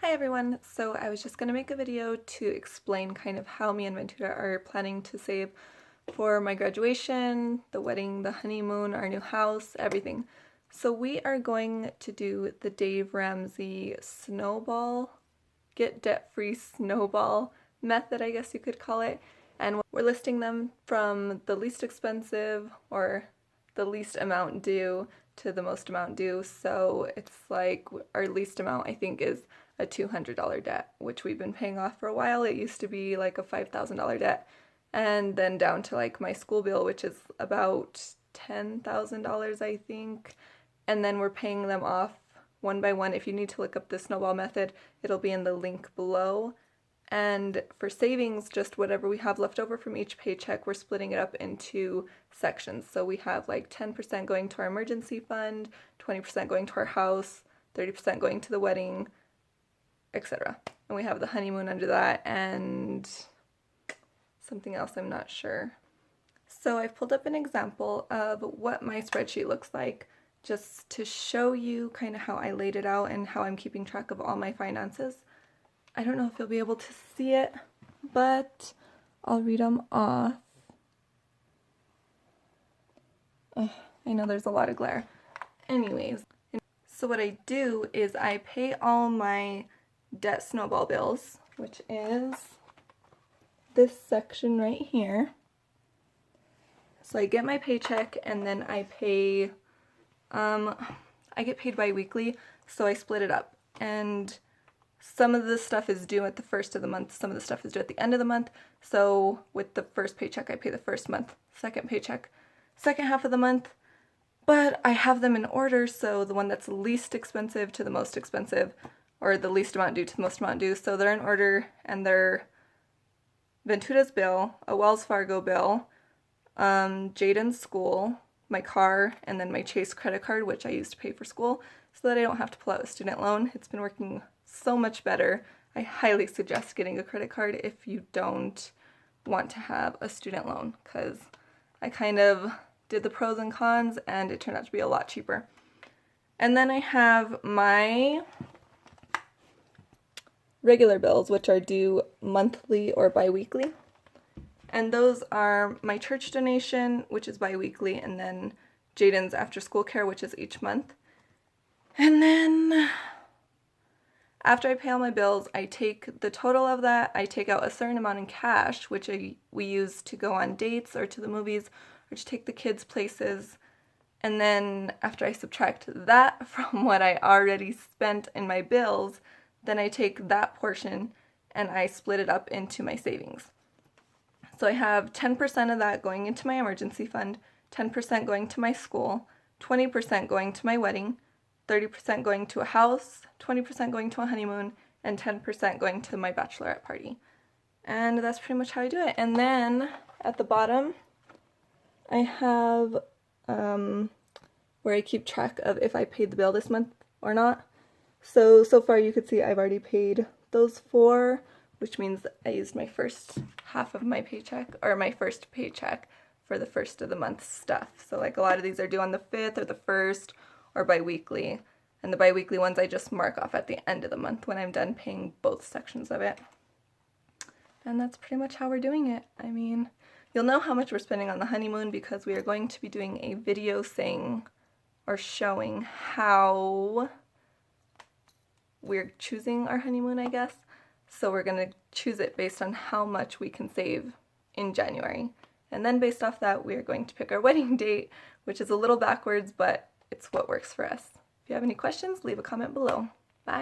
Hi everyone! So I was just going to make a video to explain kind of how me and my tutor are planning to save for my graduation, the wedding, the honeymoon, our new house, everything. So we are going to do the Dave Ramsey snowball, get debt-free snowball method, I guess you could call it. And we're listing them from the least expensive or the least amount due to the most amount due. So it's like our least amount I think is a $200 debt, which we've been paying off for a while. It used to be like a $5,000 debt, and then down to like my school bill, which is about $10,000 I think, and then we're paying them off one by one. If you need to look up the snowball method, it'll be in the link below. And for savings, just whatever we have left over from each paycheck, we're splitting it up into sections. So we have like 10% going to our emergency fund, 20% going to our house, 30% going to the wedding, etc. And we have the honeymoon under that and something else I'm not sure. So I've pulled up an example of what my spreadsheet looks like just to show you kind of how I laid it out and how I'm keeping track of all my finances. I don't know if you'll be able to see it, but I'll read them off. I know there's a lot of glare. Anyways, so what I do is I pay all my debt snowball bills, which is this section right here. So I get my paycheck and then I pay, I get paid bi-weekly, so I split it up. And some of the stuff is due at the first of the month, some of the stuff is due at the end of the month. So with the first paycheck, I pay the first month, second paycheck, second half of the month. But I have them in order, so the one that's least expensive to the most expensive, or the least amount due to the most amount due. So they're in order, and they're Ventura's bill, a Wells Fargo bill, Jaden's school, my car, and then my Chase credit card, which I use to pay for school, so that I don't have to pull out a student loan. It's been working so much better. I highly suggest getting a credit card if you don't want to have a student loan, because I kind of did the pros and cons and it turned out to be a lot cheaper. And then I have my regular bills, which are due monthly or bi-weekly. And those are my church donation, which is bi-weekly, and then Jaden's after school care, which is each month. And then after I pay all my bills, I take the total of that, I take out a certain amount in cash, which we use to go on dates or to the movies or to take the kids places. And then after I subtract that from what I already spent in my bills, then I take that portion and I split it up into my savings. So I have 10% of that going into my emergency fund, 10% going to my school, 20% going to my wedding, 30% going to a house, 20% going to a honeymoon, and 10% going to my bachelorette party. And that's pretty much how I do it. And then at the bottom, I have where I keep track of if I paid the bill this month or not. So far you could see I've already paid those 4, which means I used my first half of my paycheck, or my first paycheck, for the first of the month stuff. So like a lot of these are due on the 5th or the 1st or bi-weekly. And the bi-weekly ones I just mark off at the end of the month when I'm done paying both sections of it. And that's pretty much how we're doing it. I mean, you'll know how much we're spending on the honeymoon because we are going to be doing a video saying or showing how we're choosing our honeymoon, I guess. So we're going to choose it based on how much we can save in January. And then based off that, we are going to pick our wedding date, which is a little backwards, but it's what works for us. If you have any questions, leave a comment below. Bye!